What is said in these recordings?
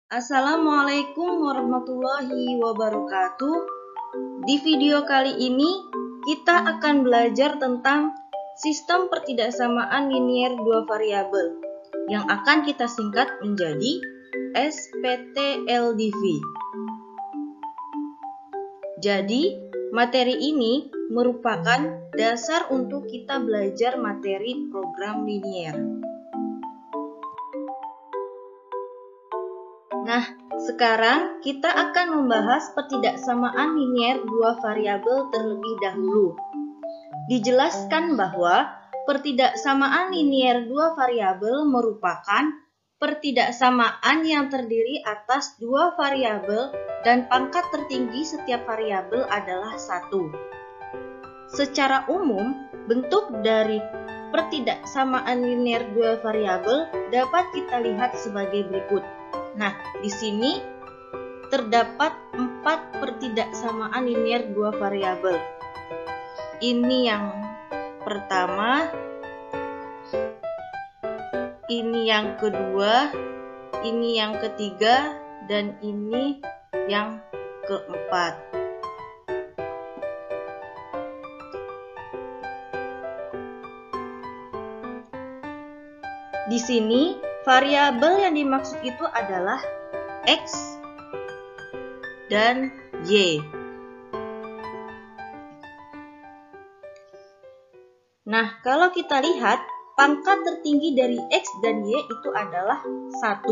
Assalamualaikum warahmatullahi wabarakatuh. Di video kali ini kita akan belajar tentang sistem pertidaksamaan linier dua variabel yang akan kita singkat menjadi SPTLDV. Jadi, materi ini merupakan dasar untuk kita belajar materi program linier. Nah, sekarang kita akan membahas pertidaksamaan linier dua variabel terlebih dahulu. Dijelaskan bahwa pertidaksamaan linier dua variabel merupakan pertidaksamaan yang terdiri atas dua variabel dan pangkat tertinggi setiap variabel adalah 1. Secara umum, bentuk dari pertidaksamaan linier dua variabel dapat kita lihat sebagai berikut. Nah, di sini terdapat 4 pertidaksamaan linier dua variabel. Ini yang pertama, ini yang kedua, ini yang ketiga, dan ini yang keempat. Di sini variabel yang dimaksud itu adalah X dan Y. Nah, kalau kita lihat, pangkat tertinggi dari X dan Y itu adalah 1.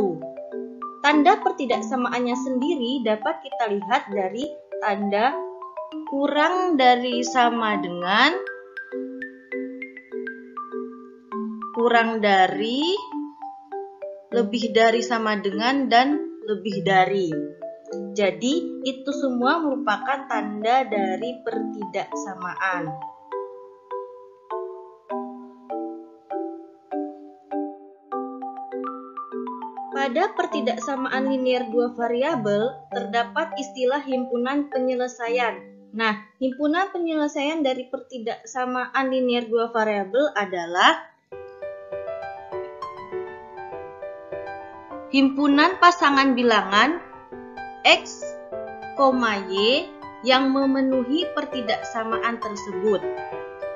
Tanda pertidaksamaannya sendiri dapat kita lihat dari tanda kurang dari sama dengan, kurang dari, lebih dari sama dengan, dan lebih dari. Jadi, itu semua merupakan tanda dari pertidaksamaan. Pada pertidaksamaan linier dua variabel, terdapat istilah himpunan penyelesaian. Nah, himpunan penyelesaian dari pertidaksamaan linier dua variabel adalah himpunan pasangan bilangan X, Y yang memenuhi pertidaksamaan tersebut.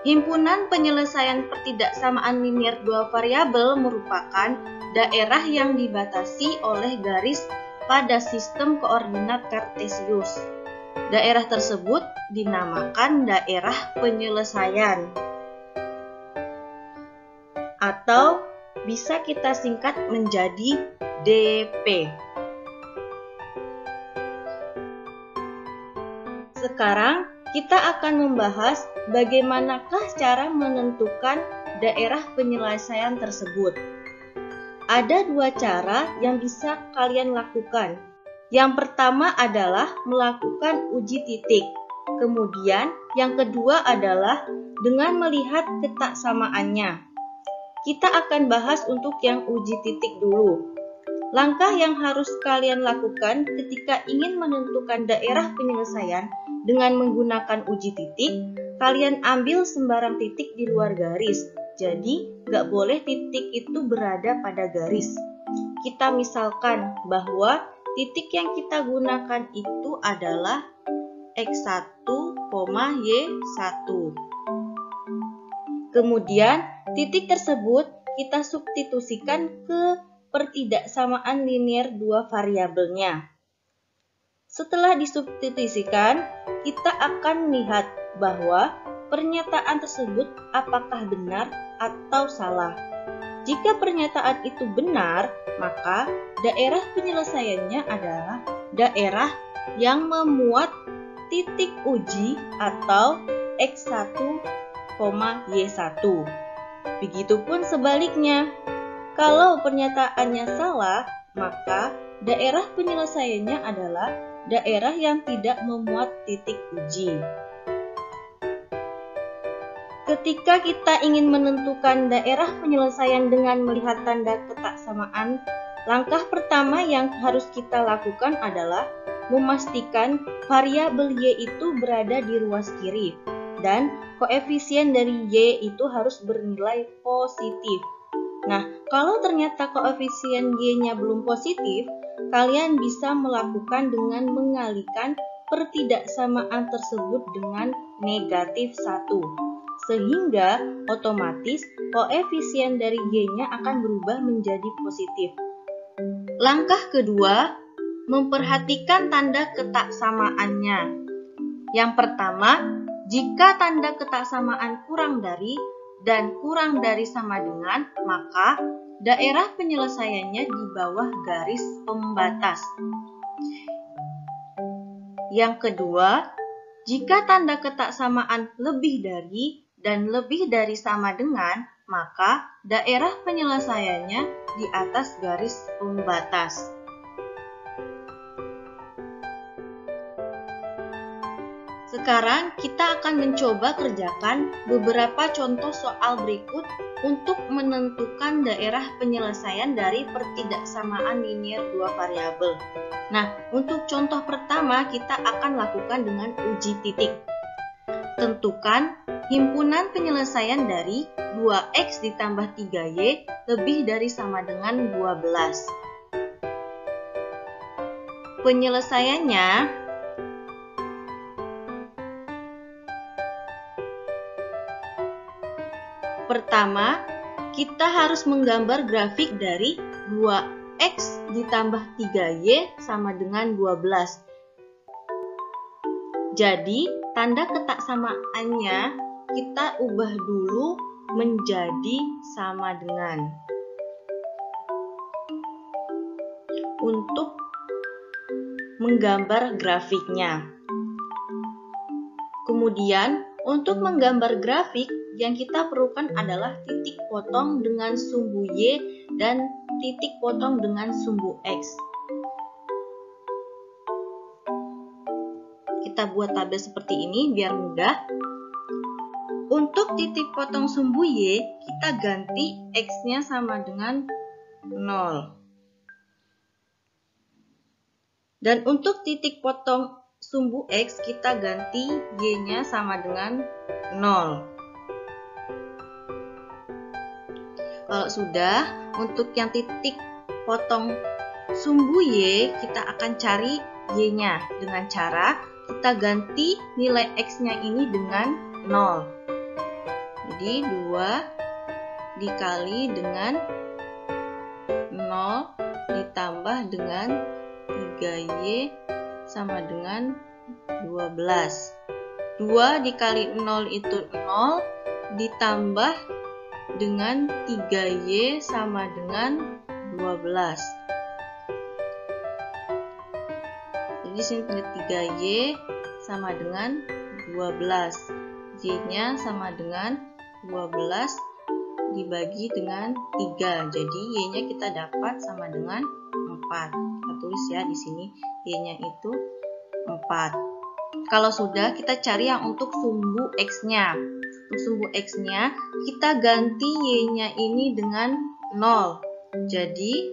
Himpunan penyelesaian pertidaksamaan linier dua variabel merupakan daerah yang dibatasi oleh garis pada sistem koordinat kartesius. Daerah tersebut dinamakan daerah penyelesaian, atau bisa kita singkat menjadi DP. Sekarang kita akan membahas bagaimanakah cara menentukan daerah penyelesaian tersebut. Ada 2 cara yang bisa kalian lakukan. Yang pertama adalah melakukan uji titik. Kemudian yang kedua adalah dengan melihat ketaksamaannya. Kita akan bahas untuk yang uji titik dulu. Langkah yang harus kalian lakukan ketika ingin menentukan daerah penyelesaian dengan menggunakan uji titik, kalian ambil sembarang titik di luar garis. Jadi, nggak boleh titik itu berada pada garis. Kita misalkan bahwa titik yang kita gunakan itu adalah X1, Y1. Kemudian, titik tersebut kita substitusikan ke pertidaksamaan linier dua variabelnya. Setelah disubstitusikan, kita akan lihat bahwa pernyataan tersebut apakah benar atau salah. Jika pernyataan itu benar, maka daerah penyelesaiannya adalah daerah yang memuat titik uji atau X1, Y1. Begitupun sebaliknya. Kalau pernyataannya salah, maka daerah penyelesaiannya adalah daerah yang tidak memuat titik uji. Ketika kita ingin menentukan daerah penyelesaian dengan melihat tanda ketaksamaan, langkah pertama yang harus kita lakukan adalah memastikan variabel Y itu berada di ruas kiri dan koefisien dari Y itu harus bernilai positif. Nah, kalau ternyata koefisien Y-nya belum positif, kalian bisa melakukan dengan mengalihkan pertidaksamaan tersebut dengan negatif 1. Sehingga otomatis koefisien dari Y-nya akan berubah menjadi positif. Langkah kedua, memperhatikan tanda ketaksamaannya. Yang pertama, jika tanda ketaksamaan kurang dari dan kurang dari sama dengan, maka daerah penyelesaiannya di bawah garis pembatas. Yang kedua, jika tanda ketaksamaan lebih dari dan lebih dari sama dengan, maka daerah penyelesaiannya di atas garis pembatas. Sekarang kita akan mencoba kerjakan beberapa contoh soal berikut untuk menentukan daerah penyelesaian dari pertidaksamaan linier dua variabel. Nah, untuk contoh pertama kita akan lakukan dengan uji titik. Tentukan himpunan penyelesaian dari 2x ditambah 3y lebih dari sama dengan 12. Penyelesaiannya pertama, kita harus menggambar grafik dari 2x ditambah 3y sama dengan 12. Jadi, tanda ketaksamaannya kita ubah dulu menjadi sama dengan. Untuk menggambar grafiknya. Kemudian, untuk menggambar grafik, yang kita perlukan adalah titik potong dengan sumbu Y dan titik potong dengan sumbu X. Kita buat tabel seperti ini biar mudah. Untuk titik potong sumbu Y, kita ganti X-nya sama dengan 0. Dan untuk titik potong sumbu X, kita ganti Y-nya sama dengan 0. Kalau sudah, untuk yang titik potong sumbu Y, kita akan cari Y-nya dengan cara kita ganti nilai X-nya ini dengan 0. Jadi 2 dikali dengan 0 ditambah dengan 3Y sama dengan 12. 2 dikali 0 itu 0 ditambah dengan 3Y sama dengan 12. Jadi sini 3Y sama dengan 12. Y-nya sama dengan 12 dibagi dengan 3. Jadi Y-nya kita dapat sama dengan 4. Kita tulis ya di sini Y-nya itu 4. Kalau sudah, kita cari yang untuk sumbu X-nya. Untuk sumbu X-nya, kita ganti Y-nya ini dengan 0. Jadi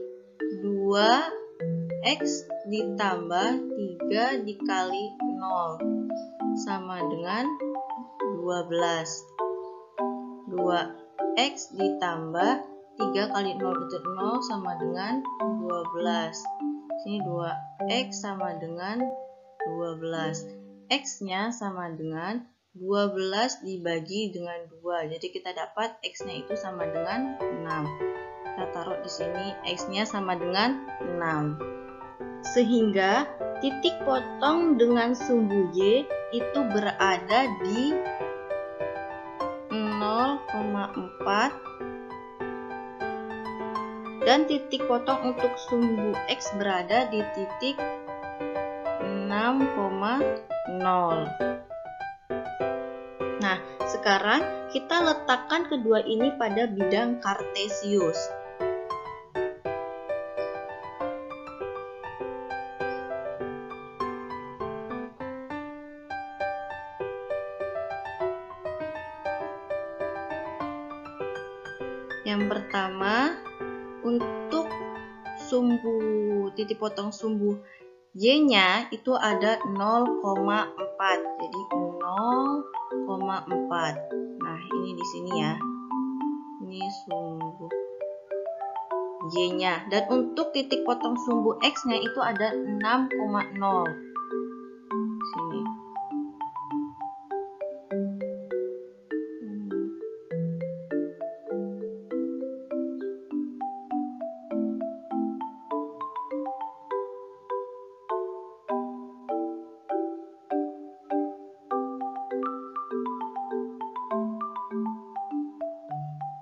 2X ditambah 3 dikali 0 sama dengan 12. 2X ditambah 3 kali 0 itu 0 sama dengan 12. Sini 2X sama dengan 12. X-nya sama dengan 12 dibagi dengan 2. Jadi kita dapat X-nya itu sama dengan 6. Kita taruh di sini X-nya sama dengan 6. Sehingga titik potong dengan sumbu Y itu berada di 0,4 dan titik potong untuk sumbu X berada di titik 6,0. Nah, sekarang kita letakkan kedua ini pada bidang kartesius. Yang pertama, untuk titik potong sumbu Y-nya itu ada 0,4. Jadi 0,4. Nah, ini di sini ya. Ini sumbu Y-nya. Dan untuk titik potong sumbu X-nya itu ada 6,0. Sini.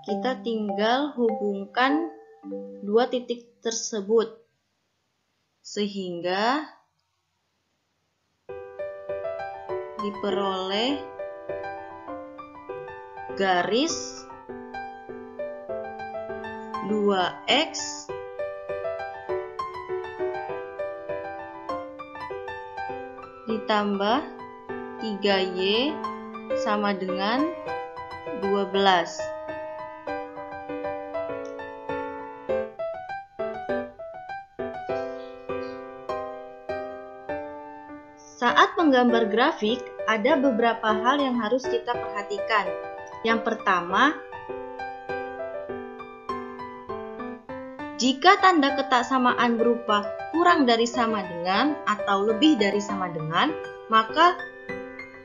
Kita tinggal hubungkan dua titik tersebut sehingga diperoleh garis 2X ditambah 3Y sama dengan 12. Saat menggambar grafik, ada beberapa hal yang harus kita perhatikan. Yang pertama, jika tanda ketaksamaan berupa kurang dari sama dengan atau lebih dari sama dengan, maka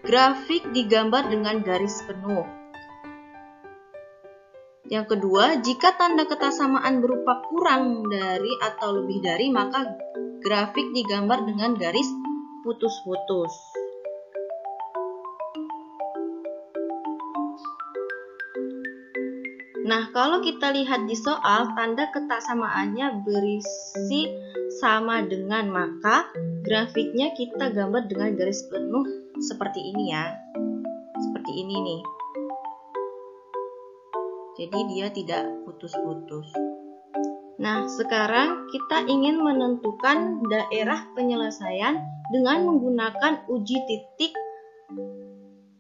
grafik digambar dengan garis penuh. Yang kedua, jika tanda ketaksamaan berupa kurang dari atau lebih dari, maka grafik digambar dengan garis putus-putus. Nah, kalau kita lihat di soal, tanda ketaksamaannya berisi sama dengan, maka grafiknya kita gambar dengan garis penuh seperti ini ya. Seperti ini nih. Jadi dia tidak putus-putus. Nah, sekarang kita ingin menentukan daerah penyelesaian dengan menggunakan uji titik.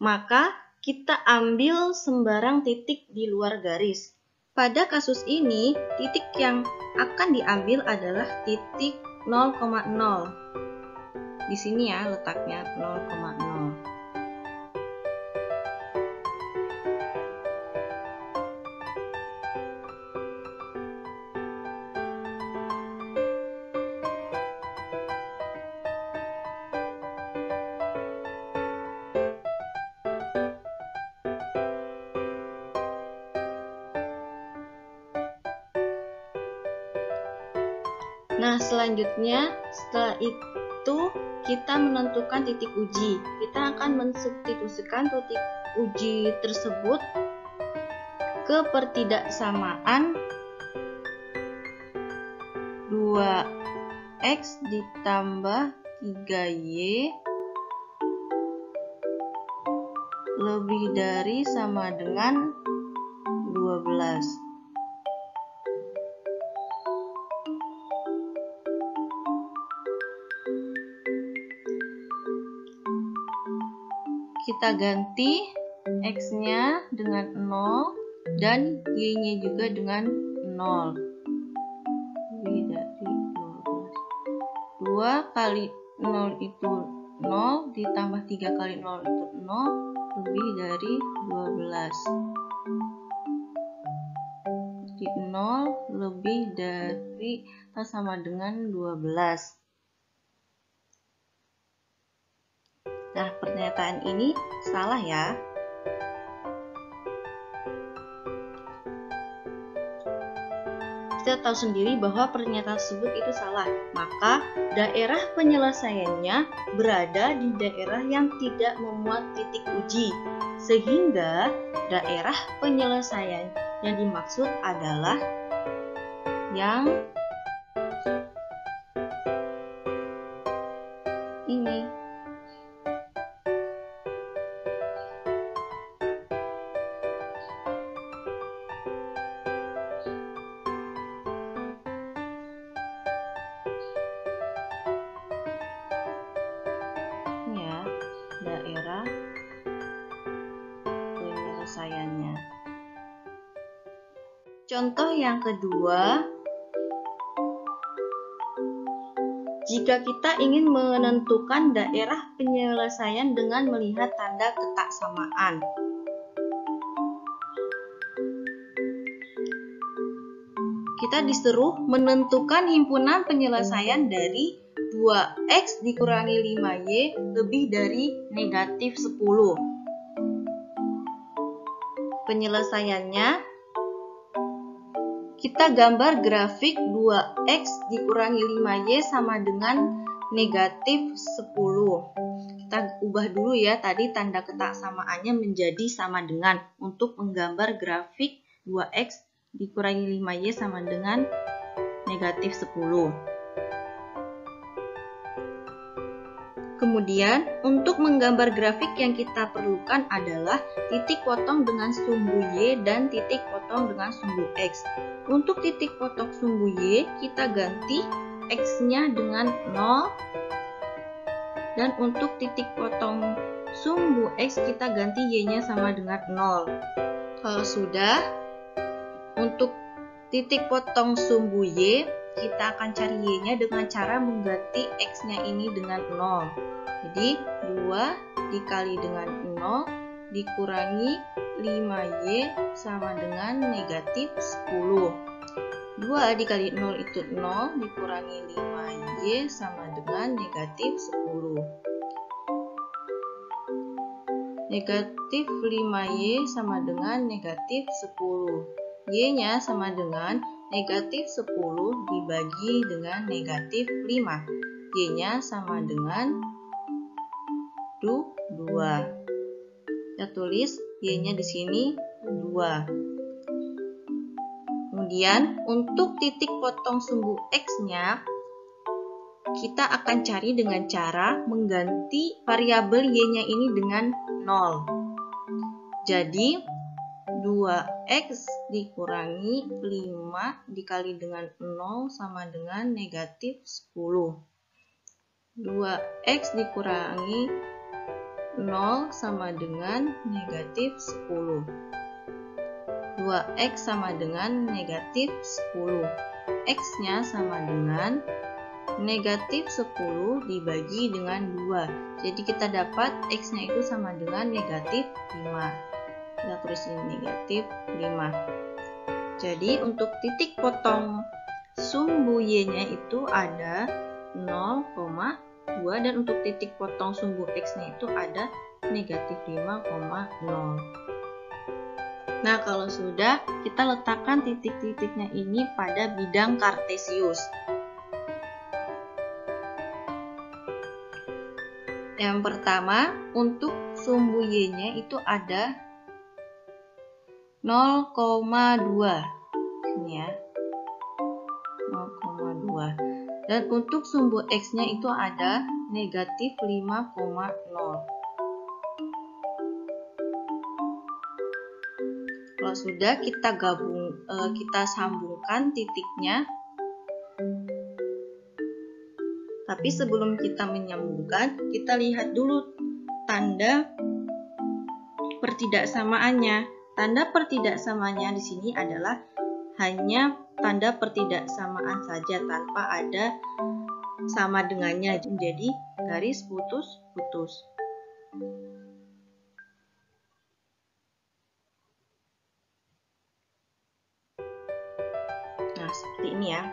Maka kita ambil sembarang titik di luar garis. Pada kasus ini, titik yang akan diambil adalah titik 0,0. Di sini ya letaknya 0,0. Nah, selanjutnya setelah itu kita menentukan titik uji. Kita akan mensubstitusikan titik uji tersebut ke pertidaksamaan 2X ditambah 3Y lebih dari sama dengan 12. Kita ganti X-nya dengan 0 dan Y-nya juga dengan 0. Lebih dari 12. 2 kali 0 itu 0, ditambah 3 kali 0 itu 0, lebih dari 12. Jadi 0 lebih dari atau sama dengan 12. Nah, pernyataan ini salah ya. Kita tahu sendiri bahwa pernyataan tersebut itu salah. Maka, daerah penyelesaiannya berada di daerah yang tidak memuat titik uji. Sehingga, daerah penyelesaian yang dimaksud adalah yang ini. Ya, daerah penyelesaiannya. Contoh yang kedua, jika kita ingin menentukan daerah penyelesaian dengan melihat tanda ketaksamaan. kita disuruh menentukan himpunan penyelesaian dari 2x dikurangi 5y lebih dari negatif 10. Penyelesaiannya, kita gambar grafik 2x dikurangi 5y sama dengan negatif 10. Kita ubah dulu ya, tadi tanda ketaksamaannya menjadi sama dengan untuk menggambar grafik 2x dikurangi 5y sama dengan negatif 10. Kemudian, untuk menggambar grafik yang kita perlukan adalah titik potong dengan sumbu Y dan titik potong dengan sumbu X. Untuk titik potong sumbu Y, kita ganti X-nya dengan 0. Dan untuk titik potong sumbu X, kita ganti Y-nya sama dengan 0. Kalau sudah, untuk titik potong sumbu Y, kita akan cari Y-nya dengan cara mengganti X-nya ini dengan 0. Jadi, 2 dikali dengan 0 dikurangi 5Y sama dengan negatif 10. 2 dikali 0 itu 0 dikurangi 5Y sama dengan negatif 10. Negatif 5Y sama dengan negatif 10. Y-nya sama dengan negatif 10 dibagi dengan negatif 5. Y-nya sama dengan 2. Kita tulis Y-nya di sini 2. Kemudian untuk titik potong sumbu X-nya, kita akan cari dengan cara mengganti variabel Y-nya ini dengan 0. Jadi 2x dikurangi 5 dikali dengan 0 sama dengan negatif 10. 2x dikurangi 0 sama dengan negatif 10. 2x sama dengan negatif 10. X-nya sama dengan negatif 10 dibagi dengan 2. Jadi kita dapat X-nya itu sama dengan negatif 5. Kita tulis ini negatif 5. Jadi untuk titik potong sumbu Y-nya itu ada 0,2 dan untuk titik potong sumbu X-nya itu ada negatif 5,0. Nah, kalau sudah, kita letakkan titik-titiknya ini pada bidang kartesius. Yang pertama, untuk sumbu Y-nya itu ada 0,2. Ini ya. 0,2. Dan untuk sumbu X-nya itu ada negatif 5,0. Kalau sudah, kita sambungkan titiknya. Tapi sebelum kita menyambungkan, kita lihat dulu tanda pertidaksamaannya. Tanda pertidaksamaannya di sini adalah hanya tanda pertidaksamaan saja tanpa ada sama dengannya, jadi garis putus-putus. Nah, seperti ini ya.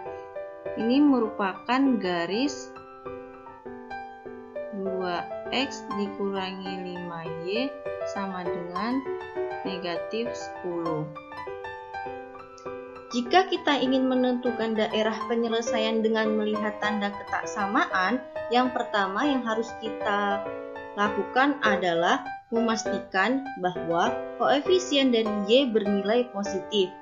Ini merupakan garis 2x dikurangi 5y sama dengan negatif 10. Jika kita ingin menentukan daerah penyelesaian dengan melihat tanda ketaksamaan, yang pertama yang harus kita lakukan adalah memastikan bahwa koefisien dari Y bernilai positif.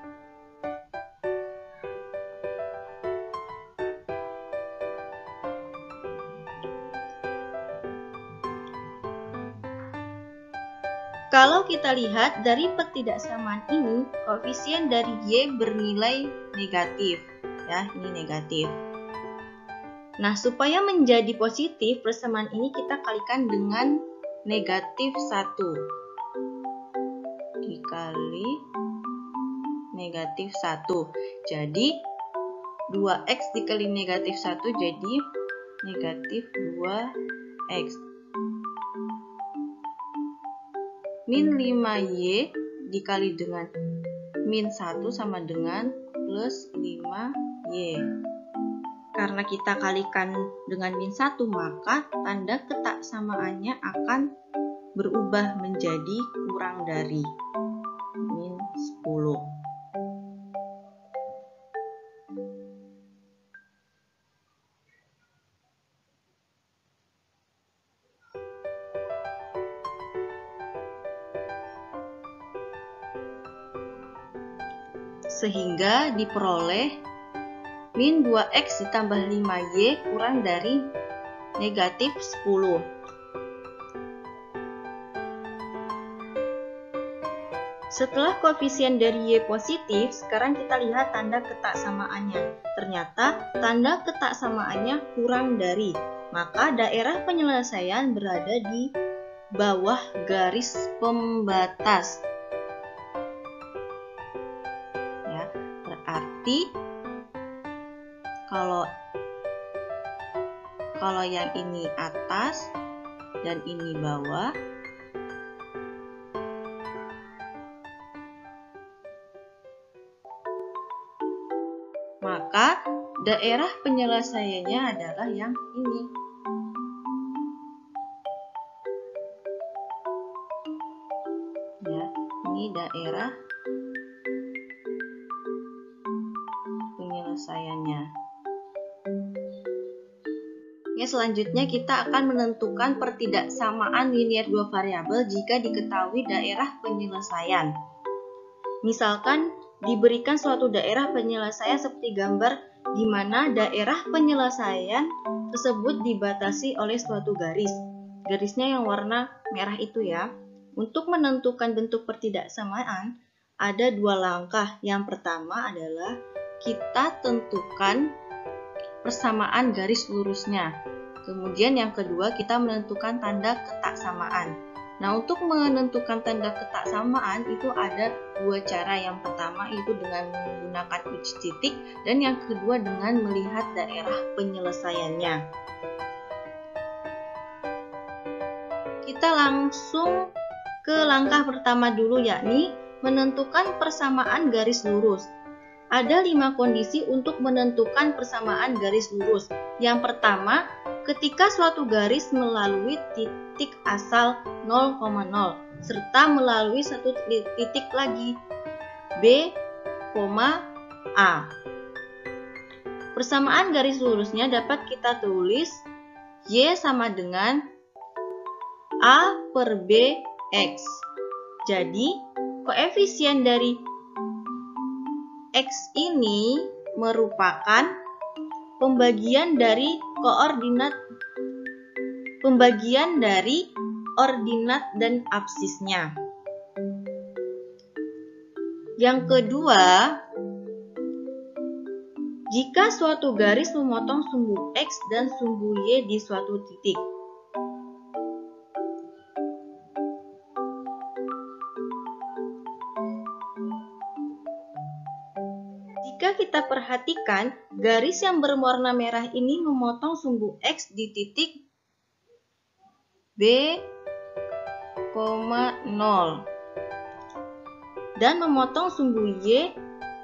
Kalau kita lihat dari pertidaksamaan ini, koefisien dari Y bernilai negatif. Ya, ini negatif. Nah, supaya menjadi positif, persamaan ini kita kalikan dengan negatif 1. Dikali negatif 1. Jadi, 2x dikali negatif 1 jadi negatif 2x. Min 5y dikali dengan min 1 sama dengan plus plus 5Y. Karena kita kalikan dengan min 1, maka tanda ketaksamaannya akan berubah menjadi kurang dari min 10. Sehingga diperoleh min 2x ditambah 5y kurang dari negatif 10. Setelah koefisien dari y positif, sekarang kita lihat tanda ketaksamaannya. Ternyata tanda ketaksamaannya kurang dari, maka daerah penyelesaian berada di bawah garis pembatas. Berarti kalau yang ini atas dan ini bawah, maka daerah penyelesaiannya adalah yang ini. Ya, ini daerah penyelesaiannya. Ya, selanjutnya kita akan menentukan pertidaksamaan linear dua variabel jika diketahui daerah penyelesaian. Misalkan diberikan suatu daerah penyelesaian seperti gambar di mana daerah penyelesaian tersebut dibatasi oleh suatu garis. Garisnya yang warna merah itu ya. Untuk menentukan bentuk pertidaksamaan ada dua langkah. Yang pertama adalah kita tentukan persamaan garis lurusnya. Kemudian yang kedua kita menentukan tanda ketaksamaan. Nah, untuk menentukan tanda ketaksamaan itu ada dua cara. Yang pertama itu dengan menggunakan uji titik dan yang kedua dengan melihat daerah penyelesaiannya. Kita langsung ke langkah pertama dulu, yakni menentukan persamaan garis lurus. Ada 5 kondisi untuk menentukan persamaan garis lurus. Yang pertama, ketika suatu garis melalui titik asal 0,0 serta melalui satu titik lagi B, A. Persamaan garis lurusnya dapat kita tulis Y sama dengan A per B X. Jadi, koefisien dari X ini merupakan pembagian dari ordinat dan absisnya. Yang kedua, jika suatu garis memotong sumbu X dan sumbu Y di suatu titik. Jika kita perhatikan, garis yang berwarna merah ini memotong sumbu X di titik B, 0 dan memotong sumbu Y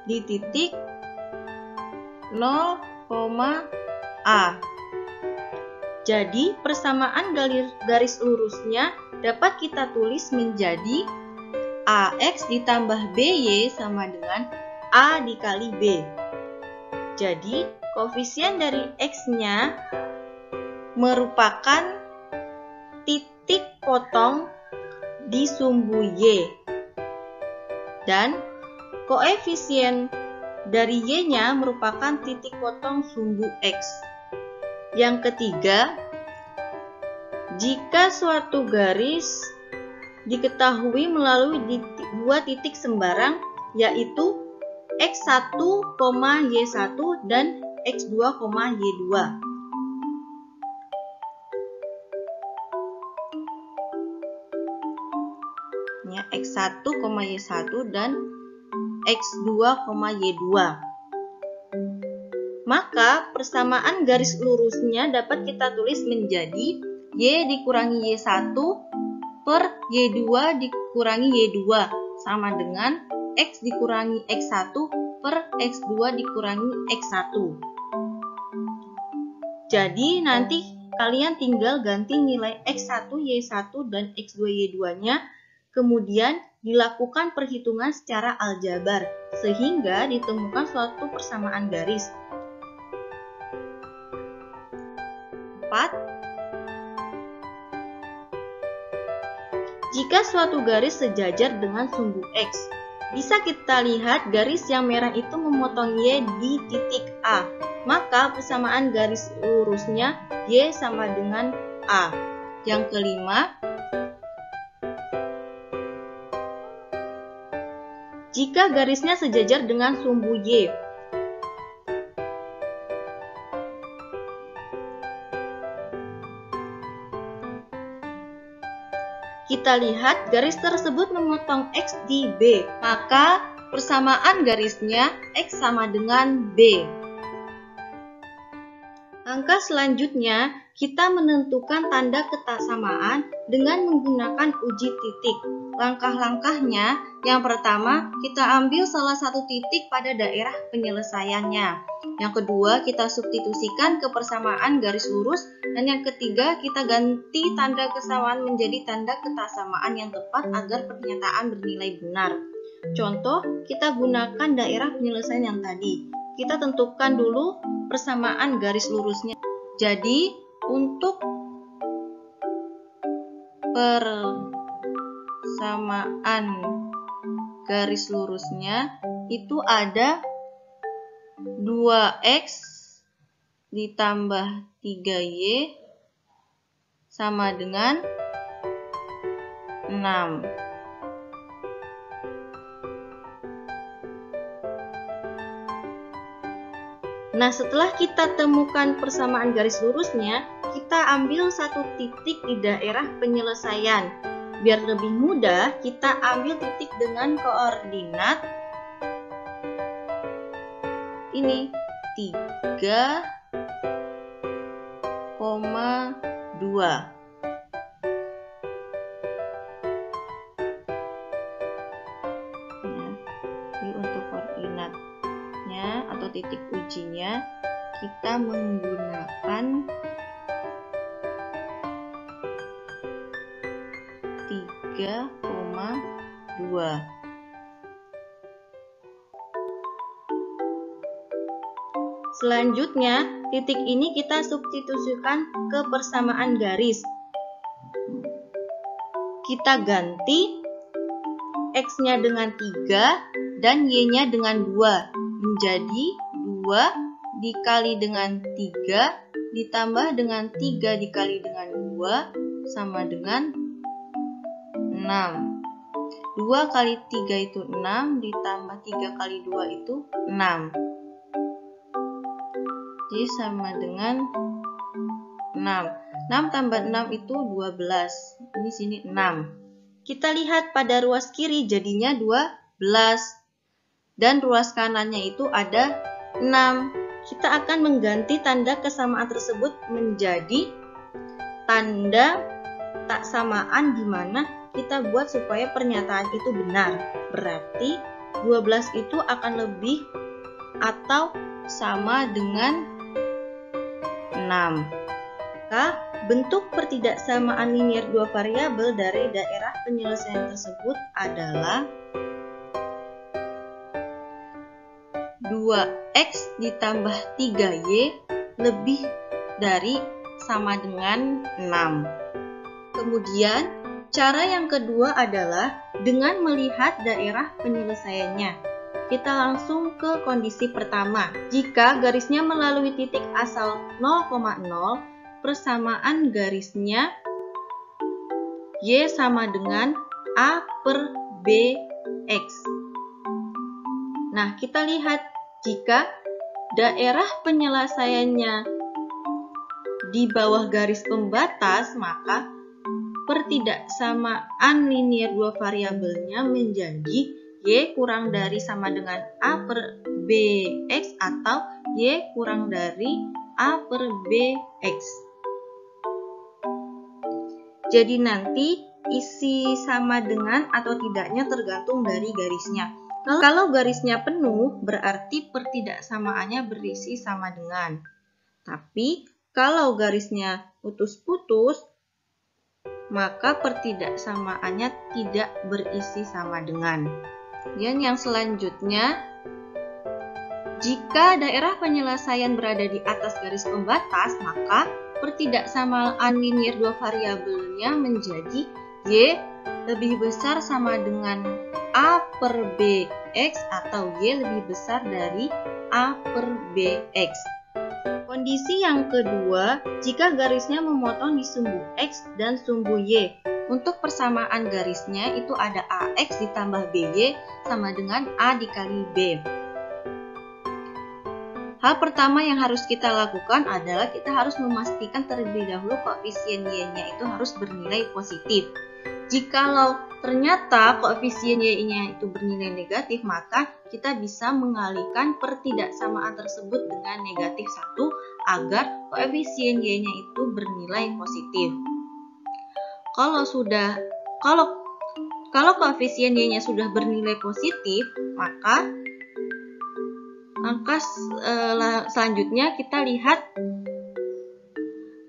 di titik 0, A. Jadi, persamaan garis lurusnya dapat kita tulis menjadi AX ditambah BY sama dengan A dikali B. Jadi, koefisien dari X-nya merupakan titik potong di sumbu Y. Dan koefisien dari Y-nya merupakan titik potong sumbu X. Yang ketiga, jika suatu garis diketahui melalui dua titik sembarang, yaitu X1, Y1 dan X2, Y2. Ya, X1, Y1 dan X2, Y2. Maka persamaan garis lurusnya dapat kita tulis menjadi Y dikurangi Y1 per Y2 dikurangi Y2 sama dengan X dikurangi X1 per X2 dikurangi X1. Jadi nanti kalian tinggal ganti nilai X1, Y1, dan X2, Y2-nya, kemudian dilakukan perhitungan secara aljabar, sehingga ditemukan suatu persamaan garis. 4. Jika suatu garis sejajar dengan sumbu X, bisa kita lihat garis yang merah itu memotong Y di titik A, maka persamaan garis lurusnya Y sama dengan A. Yang kelima, jika garisnya sejajar dengan sumbu Y, kita lihat garis tersebut memotong X di B, maka persamaan garisnya X sama dengan B. Langkah selanjutnya, kita menentukan tanda kesamaan dengan menggunakan uji titik. Langkah-langkahnya, yang pertama, kita ambil salah satu titik pada daerah penyelesaiannya. Yang kedua, kita substitusikan ke persamaan garis lurus. Dan yang ketiga, kita ganti tanda kesamaan menjadi tanda kesamaan yang tepat agar pernyataan bernilai benar. Contoh, kita gunakan daerah penyelesaian yang tadi. Kita tentukan dulu persamaan garis lurusnya. Jadi, untuk persamaan garis lurusnya itu ada 2X ditambah 3Y sama dengan 6. Nah, setelah kita temukan persamaan garis lurusnya, kita ambil satu titik di daerah penyelesaian. Biar lebih mudah, kita ambil titik dengan koordinat ini 3,2. Jadi untuk koordinatnya atau titik ujinya kita menggunakan 3,2. Selanjutnya, titik ini kita substitusikan ke persamaan garis. Kita ganti X-nya dengan 3 dan Y-nya dengan 2. Menjadi 2 dikali dengan 3 ditambah dengan 3 dikali dengan 2 sama dengan 6. 2 kali 3 itu 6 ditambah 3 kali 2 itu 6. Jadi sama dengan 6. 6 tambah 6 itu 12. Ini sini 6. Kita lihat pada ruas kiri jadinya 12. Dan ruas kanannya itu ada 6. Kita akan mengganti tanda kesamaan tersebut menjadi tanda tak samaan di mana kita buat supaya pernyataan itu benar. Berarti 12 itu akan lebih atau sama dengan 6. Maka bentuk pertidaksamaan linier dua variabel dari daerah penyelesaian tersebut adalah 2X ditambah 3Y lebih dari sama dengan 6. Kemudian, cara yang kedua adalah dengan melihat daerah penyelesaiannya. Kita langsung ke kondisi pertama. Jika garisnya melalui titik asal 0,0, persamaan garisnya Y sama dengan A per BX. Nah, kita lihat jika daerah penyelesaiannya di bawah garis pembatas, maka pertidaksamaan linier dua variabelnya menjadi Y kurang dari sama dengan A per BX atau Y kurang dari A per BX. Jadi nanti isi sama dengan atau tidaknya tergantung dari garisnya. Kalau garisnya penuh, berarti pertidaksamaannya berisi sama dengan. Tapi kalau garisnya putus-putus, maka pertidaksamaannya tidak berisi sama dengan. Dan yang selanjutnya, jika daerah penyelesaian berada di atas garis pembatas, maka pertidaksamaan linear dua variabelnya menjadi Y lebih besar sama dengan A per BX atau Y lebih besar dari A per BX. Kondisi yang kedua, jika garisnya memotong di sumbu X dan sumbu Y. Untuk persamaan garisnya itu ada AX ditambah BY sama dengan A dikali B. Hal pertama yang harus kita lakukan adalah kita harus memastikan terlebih dahulu koefisien Y-nya itu harus bernilai positif. Jikalau ternyata koefisien Y-nya itu bernilai negatif, maka kita bisa mengalihkan pertidaksamaan tersebut dengan negatif 1 agar koefisien Y-nya itu bernilai positif. Kalau koefisien Y-nya sudah bernilai positif, maka selanjutnya kita lihat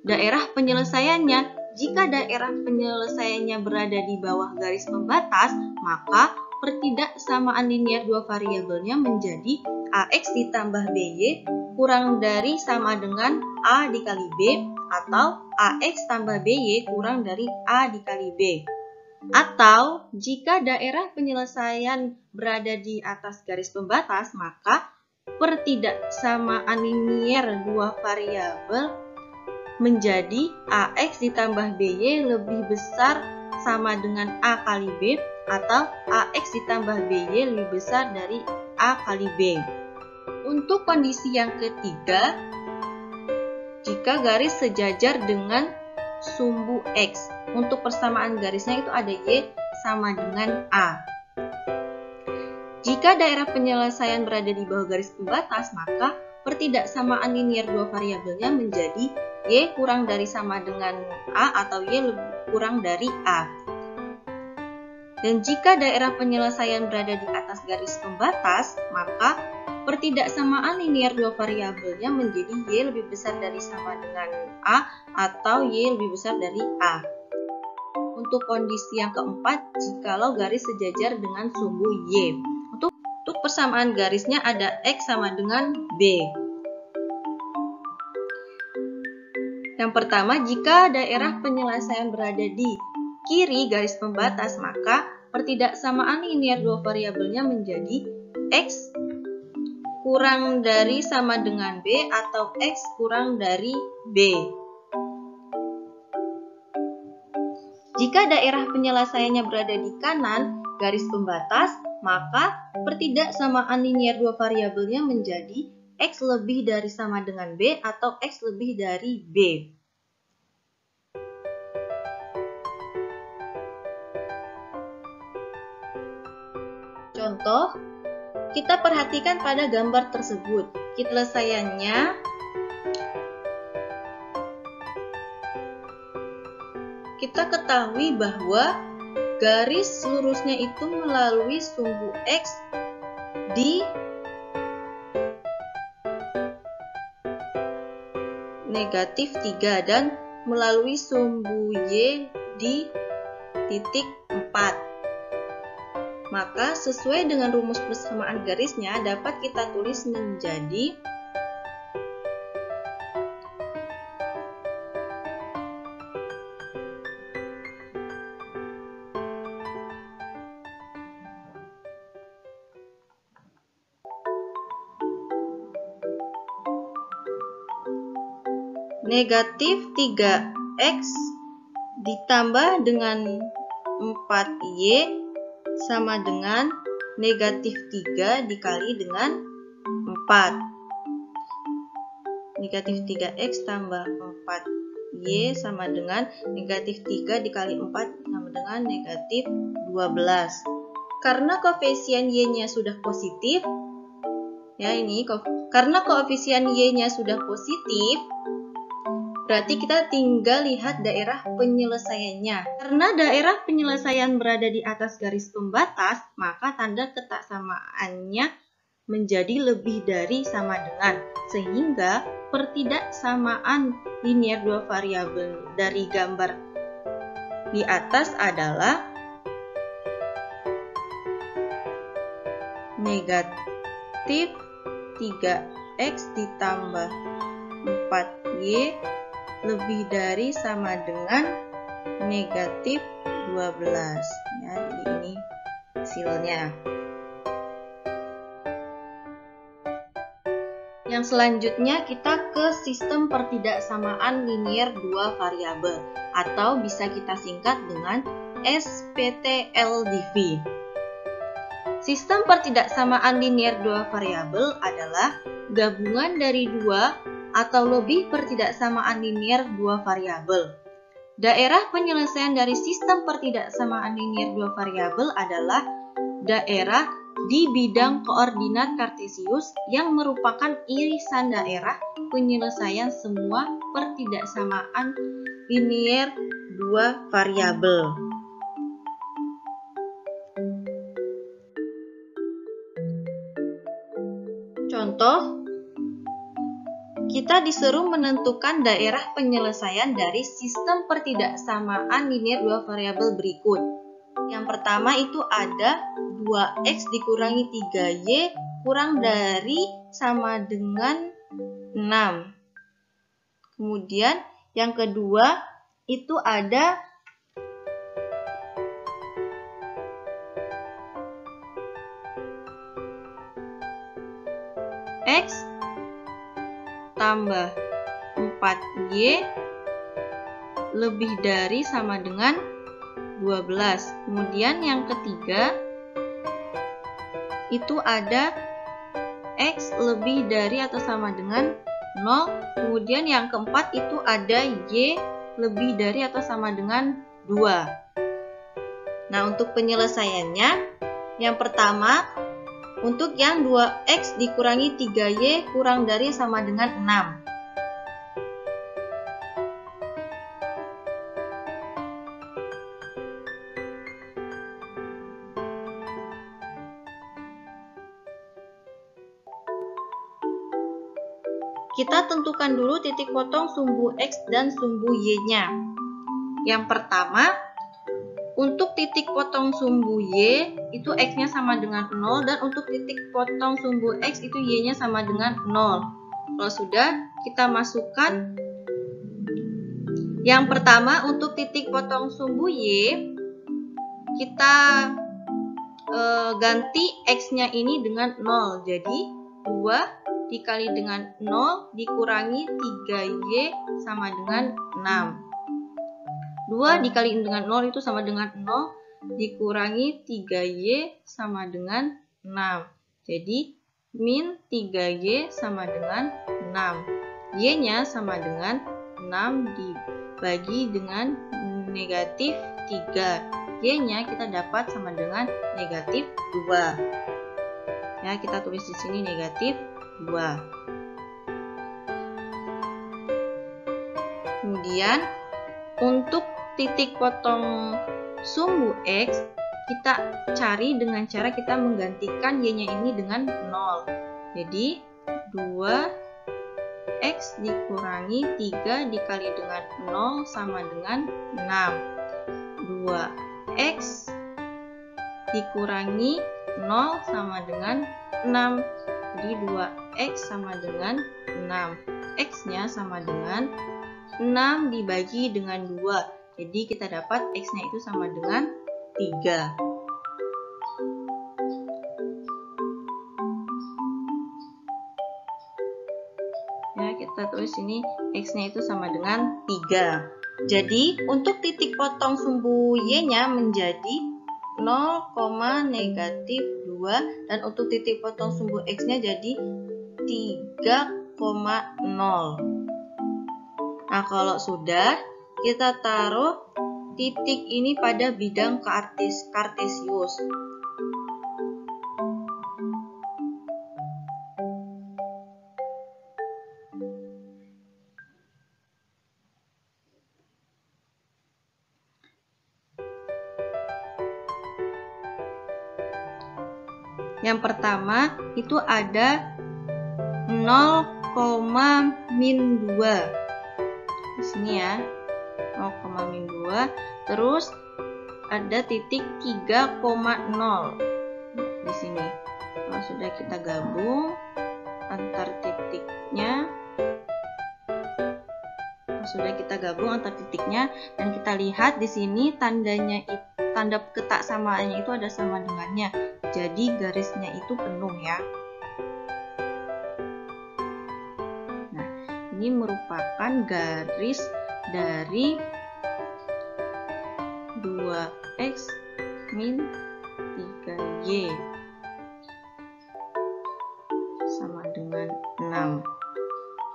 daerah penyelesaiannya. Jika daerah penyelesaiannya berada di bawah garis pembatas, maka pertidaksamaan linear dua variabelnya menjadi AX ditambah BY kurang dari sama dengan A dikali B atau AX tambah BY kurang dari A dikali B. Atau jika daerah penyelesaian berada di atas garis pembatas, maka pertidaksamaan linear dua variabel menjadi AX ditambah BY lebih besar sama dengan A kali B atau AX ditambah BY lebih besar dari A kali B. Untuk kondisi yang ketiga, jika garis sejajar dengan sumbu X, untuk persamaan garisnya itu ada Y sama dengan A. Jika daerah penyelesaian berada di bawah garis pembatas, maka pertidaksamaan linear dua variabelnya menjadi Y kurang dari sama dengan A atau Y kurang dari A. Dan jika daerah penyelesaian berada di atas garis pembatas, maka pertidaksamaan linear dua variabelnya menjadi Y lebih besar dari sama dengan A atau Y lebih besar dari A. Untuk kondisi yang keempat, jikalau garis sejajar dengan sumbu Y. Untuk persamaan garisnya ada X sama dengan B. Yang pertama, jika daerah penyelesaian berada di kiri garis pembatas, maka pertidaksamaan linear dua variabelnya menjadi X kurang dari sama dengan B atau X kurang dari B. Jika daerah penyelesaiannya berada di kanan garis pembatas, maka pertidaksamaan linear dua variabelnya menjadi X lebih dari sama dengan B atau X lebih dari B. Contoh, kita perhatikan pada gambar tersebut. Penyelesaiannya kita ketahui bahwa garis lurusnya itu melalui sumbu X di negatif 3 dan melalui sumbu Y di titik 4. Maka sesuai dengan rumus persamaan garisnya dapat kita tulis menjadi negatif 3X ditambah dengan 4Y sama dengan negatif 3 dikali dengan 4. Negatif 3X tambah 4Y sama dengan negatif 3 dikali 4 sama dengan negatif 12. Karena koefisien Y-nya sudah positif, karena koefisien Y-nya sudah positif, Berarti kita tinggal lihat daerah penyelesaiannya. Karena daerah penyelesaian berada di atas garis pembatas, maka tanda ketaksamaannya menjadi lebih dari sama dengan. Sehingga pertidaksamaan linier dua variabel dari gambar di atas adalah negatif 3x ditambah 4y lebih dari sama dengan negatif 12. Ya, jadi ini hasilnya. Yang selanjutnya kita ke sistem pertidaksamaan linier dua variabel atau bisa kita singkat dengan SPTLDV. Sistem pertidaksamaan linier dua variabel adalah gabungan dari dua atau lebih pertidaksamaan linier dua variabel. Daerah penyelesaian dari sistem pertidaksamaan linier dua variabel adalah daerah di bidang koordinat kartesius yang merupakan irisan daerah penyelesaian semua pertidaksamaan linier dua variabel. Contoh, kita disuruh menentukan daerah penyelesaian dari sistem pertidaksamaan linier dua variabel berikut. Yang pertama itu ada 2x dikurangi 3y kurang dari sama dengan 6. Kemudian yang kedua itu ada x tambah 4y lebih dari sama dengan 12. Kemudian yang ketiga itu ada x lebih dari atau sama dengan 0. Kemudian yang keempat itu ada y lebih dari atau sama dengan 2. Nah, untuk penyelesaiannya, yang pertama untuk yang 2x dikurangi 3y kurang dari sama dengan 6. Kita tentukan dulu titik potong sumbu x dan sumbu y-nya. Yang pertama, untuk titik potong sumbu y itu x-nya sama dengan 0 dan untuk titik potong sumbu x itu y-nya sama dengan 0. Kalau sudah, kita masukkan. Yang pertama, untuk titik potong sumbu y, kita ganti x-nya ini dengan 0. Jadi, 2 dikali dengan 0 dikurangi 3y sama dengan 6. 2 dikali dengan 0 itu sama dengan 0, dikurangi 3y sama dengan 6. Jadi, min 3y sama dengan 6. Y-nya sama dengan 6 dibagi dengan negatif 3. Y-nya kita dapat sama dengan negatif 2. Ya, kita tulis di sini negatif 2. Kemudian, untuk titik potong sumbu x, kita cari dengan cara kita menggantikan y-nya ini dengan 0. Jadi, 2x dikurangi 3 dikali dengan 0 sama dengan 6. 2x dikurangi 0 sama dengan 6. Jadi, 2x sama dengan 6. X-nya sama dengan 6 dibagi dengan 2. Jadi kita dapat x-nya itu sama dengan 3. Ya, kita tulis ini x-nya itu sama dengan 3. Jadi untuk titik potong sumbu y-nya menjadi 0, negatif 2 dan untuk titik potong sumbu x-nya jadi 3,0. Nah, kalau sudah, kita taruh titik ini pada bidang kartesius. Yang pertama itu ada 0,-2 di sini ya, 0,-2. Terus ada titik 3,0 di sini. Kalau sudah kita gabung antar titiknya, dan kita lihat di sini tanda ketaksamaannya itu ada sama dengannya. Jadi garisnya itu penuh ya. Nah, ini merupakan garis dari 2x min 3y sama dengan 6.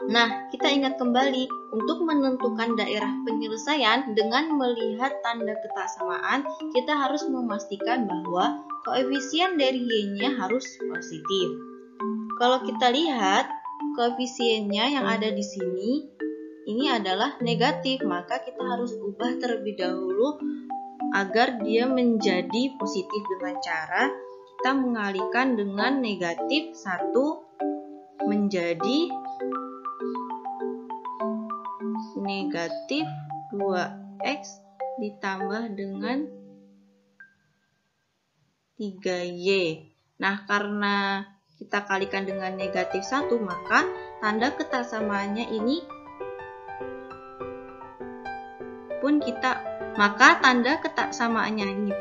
Nah, kita ingat kembali untuk menentukan daerah penyelesaian dengan melihat tanda ketaksamaan, kita harus memastikan bahwa koefisien dari y-nya harus positif. Kalau kita lihat koefisiennya yang ada di sini, ini adalah negatif, maka kita harus ubah terlebih dahulu agar dia menjadi positif dengan cara kita mengalihkan dengan negatif 1 menjadi negatif 2x ditambah dengan 3y. Nah, karena kita kalikan dengan negatif 1, maka tanda ketaksamaannya ini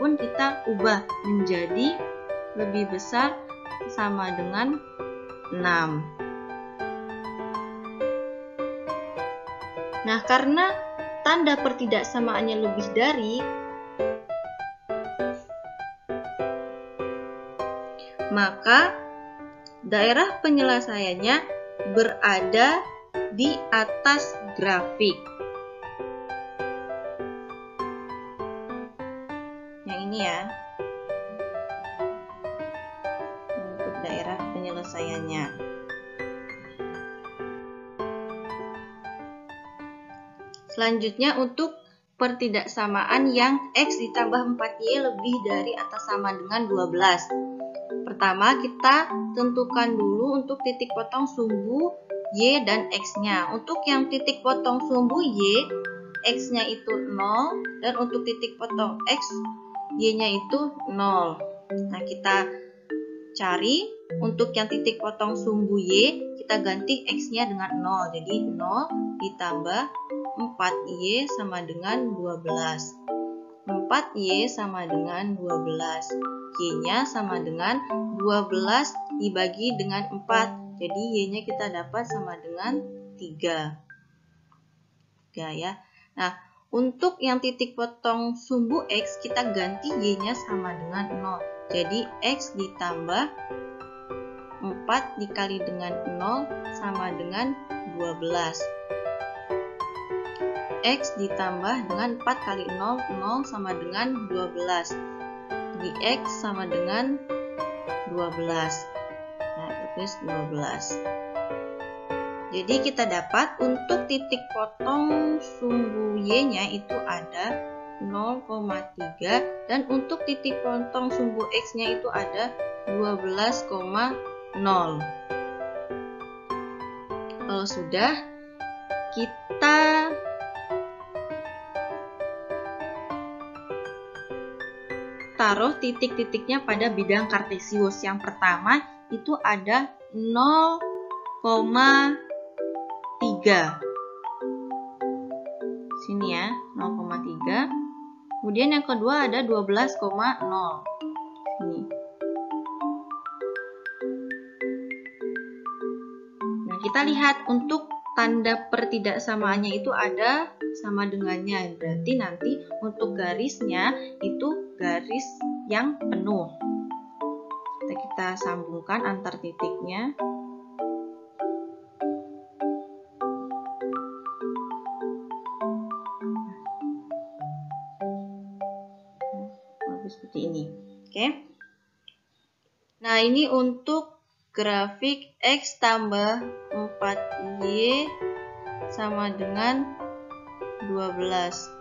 pun kita ubah menjadi lebih besar sama dengan 6. Nah, karena tanda pertidaksamaannya lebih dari, maka daerah penyelesaiannya berada di atas grafik. Yang ini ya, untuk daerah penyelesaiannya. Selanjutnya untuk pertidaksamaan yang x ditambah 4y lebih dari atau sama dengan 12. Pertama, kita tentukan dulu untuk titik potong sumbu y dan x-nya. Untuk yang titik potong sumbu y, x-nya itu 0, dan untuk titik potong x, y-nya itu 0. Nah, kita cari untuk yang titik potong sumbu y, kita ganti x-nya dengan 0. Jadi 0 ditambah 4y sama dengan 12. 4y sama dengan 12. Y-nya sama dengan 12 dibagi dengan 4. Jadi y-nya kita dapat sama dengan 3. 3 ya. Nah, untuk yang titik potong sumbu x, kita ganti y-nya sama dengan 0. Jadi x ditambah 4 dikali dengan 0 sama dengan 12. X ditambah dengan 4 kali 0, 0 sama dengan 12. Jadi X sama dengan 12. Nah, terus 12. Jadi kita dapat untuk titik potong sumbu Y-nya itu ada 0,3 dan untuk titik potong sumbu X-nya itu ada 12,0. Kalau sudah, kita taruh titik-titiknya pada bidang kartesius. Yang pertama itu ada 0,3. Sini ya, 0,3. Kemudian yang kedua ada 12,0. Sini. Nah, kita lihat untuk tanda pertidaksamaannya itu ada sama dengannya. Berarti nanti untuk garisnya itu garis yang penuh. Kita sambungkan antar titiknya. Seperti ini. Oke. Nah, ini untuk grafik X tambah 4Y sama dengan 12.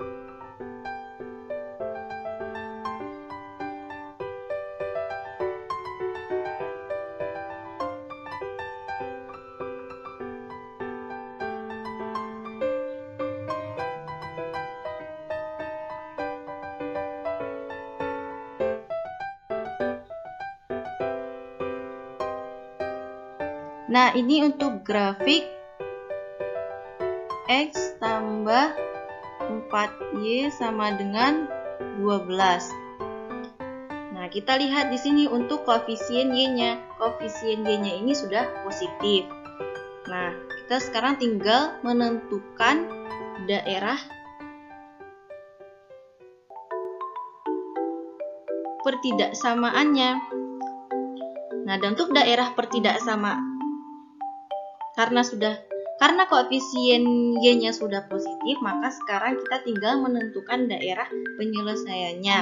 Nah, ini untuk grafik X tambah 4Y sama dengan 12. Nah, kita lihat di sini untuk koefisien Y-nya. Koefisien Y-nya ini sudah positif. Nah, kita sekarang tinggal menentukan daerah pertidaksamaannya. Nah, dan untuk daerah pertidaksamaan, karena koefisien Y-nya sudah positif, maka sekarang kita tinggal menentukan daerah penyelesaiannya.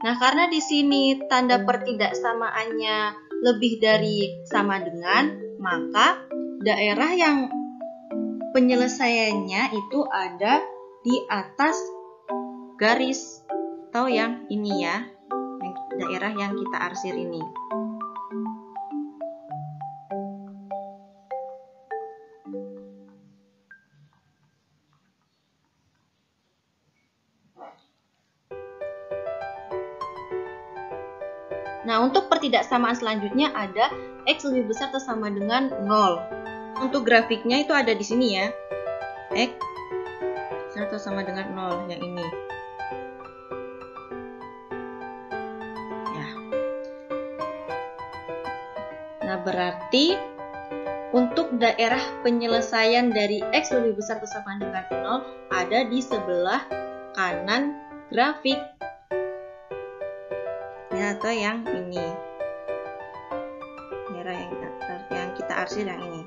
Nah, karena di sini tanda pertidaksamaannya lebih dari sama dengan, maka daerah yang penyelesaiannya itu ada di atas garis atau yang ini ya, daerah yang kita arsir ini. Nah, untuk pertidaksamaan selanjutnya ada X lebih besar atau sama dengan 0. Untuk grafiknya itu ada di sini ya. X besar atau sama dengan 0, yang ini. Ya. Nah, berarti untuk daerah penyelesaian dari X lebih besar atau sama dengan 0 ada di sebelah kanan grafik. Ya, atau yang ini. Daerah yang kita arsir yang ini.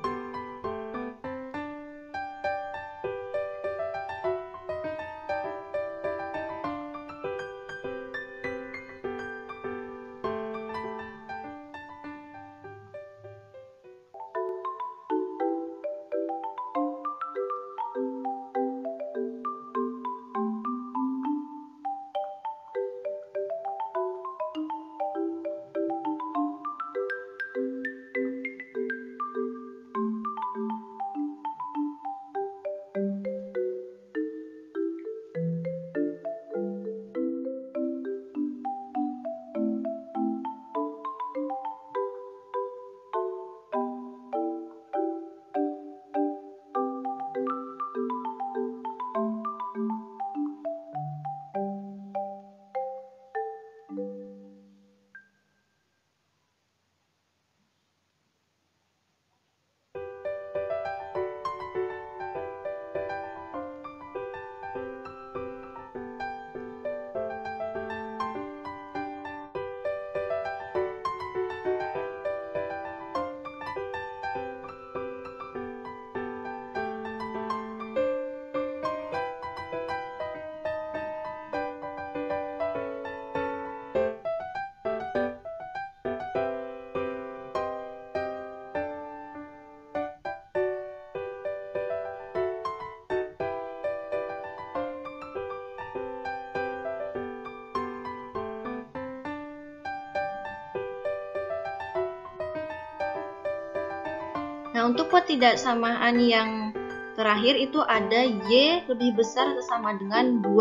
Nah, untuk pertidaksamaan yang terakhir itu ada Y lebih besar atau sama dengan 2.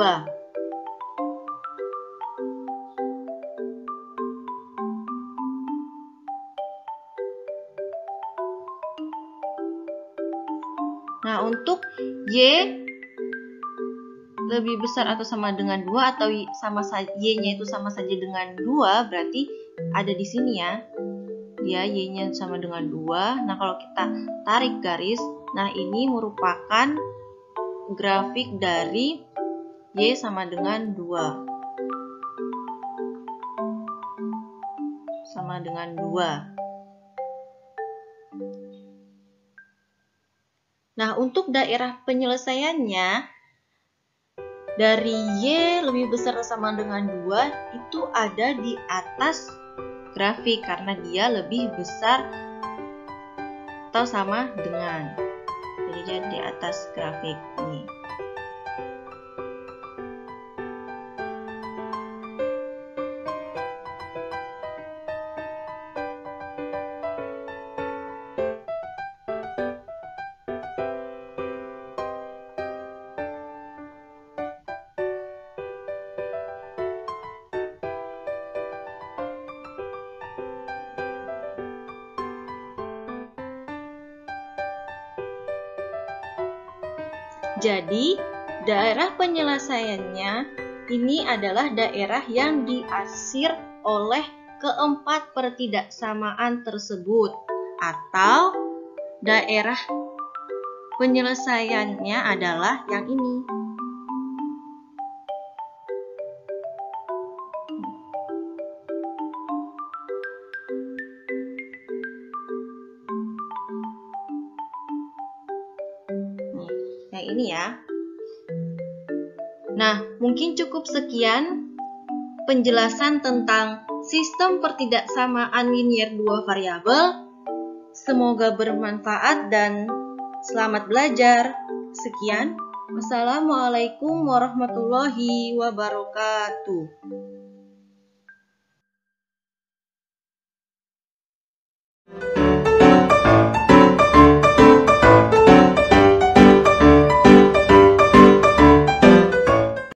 Nah, untuk Y lebih besar atau sama dengan 2 atau Y-nya itu sama saja dengan 2, berarti ada di sini ya. Ya, Y-nya sama dengan 2. Nah, kalau kita tarik garis, nah ini merupakan grafik dari Y sama dengan 2. Sama dengan 2. Nah, untuk daerah penyelesaiannya dari Y lebih besar atau sama dengan 2 itu ada di atas grafik karena dia lebih besar atau sama dengan. Jadi dia di atas grafik ini. Jadi, daerah penyelesaiannya ini adalah daerah yang diarsir oleh keempat pertidaksamaan tersebut, atau daerah penyelesaiannya adalah yang ini. Yang ini ya. Nah, mungkin cukup sekian penjelasan tentang sistem pertidaksamaan linier dua variabel. Semoga bermanfaat dan selamat belajar. Sekian. Wassalamualaikum warahmatullahi wabarakatuh.